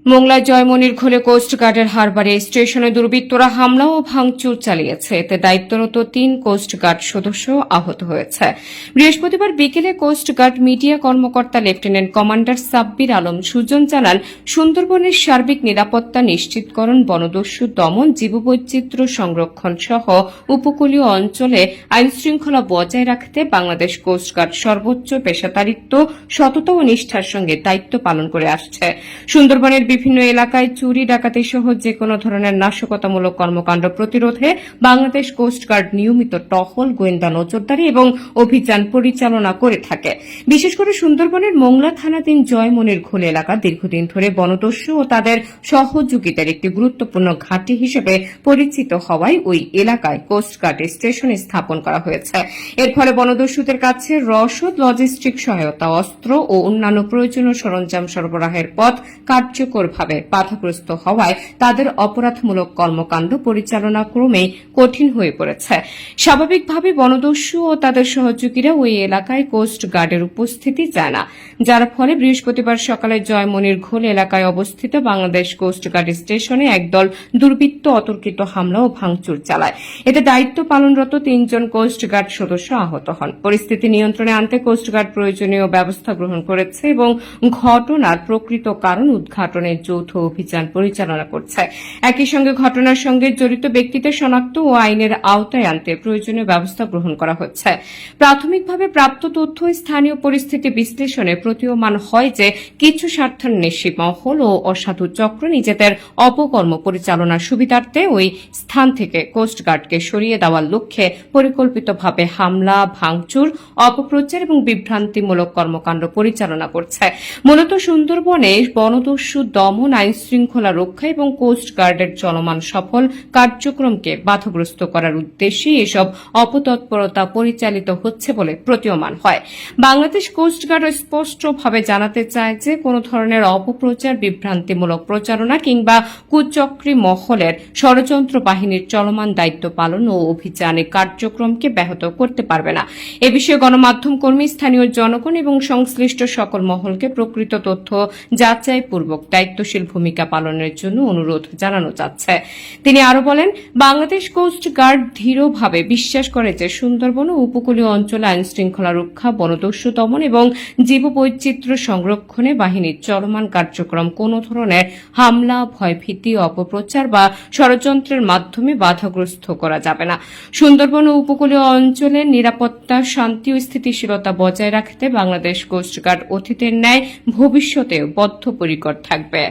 মোংলায় জয়মনির খোলে কোস্টগার্ডের হারবারে স্টেশনে দুর্বৃত্তরা হামলা ও ভাঙচুর চালিয়েছে। এতে দায়িত্বরত ৩ কোস্টগার্ড সদস্য আহত হয়েছে। বৃহস্পতিবার বিকেলে কোস্টগার্ড মিডিয়া কর্মকর্তা লেফটেন্যান্ট কমান্ডার সাব্বির আলম সুজন জানান, সুন্দরবনের সার্বিক নিরাপত্তা নিশ্চিতকরণ, বনদস্যু দমন, জীববৈচিত্র্য সংরক্ষণ সহ উপকূলীয় অঞ্চলে আইনশৃঙ্খলা বজায় রাখতে বাংলাদেশ কোস্টগার্ড সর্বোচ্চ পেশাদারিত্ব, সততা ও নিষ্ঠার সঙ্গে দায়িত্ব পালন করে আসছে। সুন্দরবনের বিভিন্ন এলাকায় চুরি, ডাকাতি সহ যেকোনো ধরনের নাশকতামূলক কর্মকাণ্ড প্রতিরোধে বাংলাদেশ কোস্টগার্ড নিয়মিত টহল, গোয়েন্দা নজরদারি এবং অভিযান পরিচালনা করে থাকে। বিশেষ করে সুন্দরবনের মোংলা থানাধীন জয়মনির খোল এলাকা দীর্ঘদিন ধরে বনদস্যু ও তাদের সহযোগীদের একটি গুরুত্বপূর্ণ ঘাঁটি হিসেবে পরিচিত হওয়ায় ওই এলাকায় কোস্টগার্ড স্টেশন স্থাপন করা হয়েছে। এর ফলে বনদস্যুদের কাছে রসদ, লজিস্টিক সহায়তা, অস্ত্র ও অন্যান্য প্রয়োজনীয় সরঞ্জাম সরবরাহের পথ কার্যকরভাবে বাধাগ্রস্ত হওয়ায় তাদের অপরাধমূলক কর্মকাণ্ড পরিচালনা ক্রমেই কঠিন হয়ে পড়েছে। স্বাভাবিকভাবে বনদস্যু ও তাদের সহযোগীরা ওই এলাকায় কোস্ট গার্ডের উপস্থিতি চায় না, যার ফলে বৃহস্পতিবার সকালে জয়মনির ঘোল এলাকায় অবস্থিত বাংলাদেশ কোস্ট গার্ড স্টেশনে একদল দুর্বৃত্ত অতর্কিত হামলা ও ভাঙচুর চালায়। এতে দায়িত্ব পালনরত ৩ জন কোস্ট গার্ড সদস্য আহত হন। পরিস্থিতি নিয়ন্ত্রণে আনতে কোস্ট গার্ড প্রয়োজনীয় ব্যবস্থা গ্রহণ করেছে এবং ঘটনার প্রকৃত কারণ উদ্ঘাটনের যৌথ অভিযান পরিচালনা করছে। একই সঙ্গে ঘটনার সঙ্গে জড়িত ব্যক্তিদের শনাক্ত ও আইনের আওতায় আনতে প্রয়োজনীয় ব্যবস্থা গ্রহণ করা হচ্ছে। প্রাথমিকভাবে প্রাপ্ত তথ্য স্থানীয় পরিস্থিতি বিশ্লেষণে প্রতীয়মান হয় যে কিছু স্বার্থান্বেষী মহল ও অসাধু চক্র নিজেদের অপকর্ম পরিচালনার সুবিধার্থে ওই স্থান থেকে কোস্টগার্ডকে সরিয়ে দেওয়ার লক্ষ্যে পরিকল্পিতভাবে হামলা, ভাঙচুর, অপপ্রচার এবং বিভ্রান্তিমূলক কর্মকাণ্ড পরিচালনা করছে। মূলত সুন্দরবনে বনদস্যু দমন, আইনশৃঙ্খলা রক্ষা এবং কোস্টগার্ডের চলমান সফল কার্যক্রমকে বাধাগ্রস্ত করার উদ্দেশ্যে এসব অপতৎপরতা পরিচালিত হচ্ছে বলে প্রতীয়মান হয়। বাংলাদেশ কোস্টগার্ড স্পষ্টভাবে জানাতে চায় যে কোনো ধরনের অপপ্রচার, বিভ্রান্তিমূলক প্রচারণা কিংবা কুচক্রী মহলের ষড়যন্ত্র বাহিনীর চলমান দায়িত্ব পালন ও অভিযানে কার্যক্রমকে ব্যাহত করতে পারবে না। এ বিষয়ে গণমাধ্যম কর্মী, স্থানীয় জনগণ এবং সংশ্লিষ্ট সকল মহলকে প্রকৃত তথ্য যাচাইপূর্বক দায়িত্বশীল ভূমিকা পালনের জন্য অনুরোধ জানানো যাচ্ছে। তিনি আরও বলেন, বাংলাদেশ কোস্ট গার্ড দৃঢ়ভাবে বিশ্বাস করে যে সুন্দরবন ও উপকূলীয় অঞ্চলে আইনশৃঙ্খলা রক্ষা, বনদস্যু দমন এবং জীববৈচিত্র্য সংরক্ষণে বাহিনীর চলমান কার্যক্রম কোনো ধরনের হামলা, ভয়ভীতি, অপপ্রচার বা ষড়যন্ত্রের মাধ্যমে বাধাগ্রস্ত করা যাবে না। সুন্দরবন ও উপকূলীয় অঞ্চলের নিরাপত্তা, শান্তি ও স্থিতিশীলতা বজায় রাখতে বাংলাদেশ কোস্ট গার্ড অতীতের ন্যায় ভবিষ্যতেও বদ্ধপরিকর থাকবে।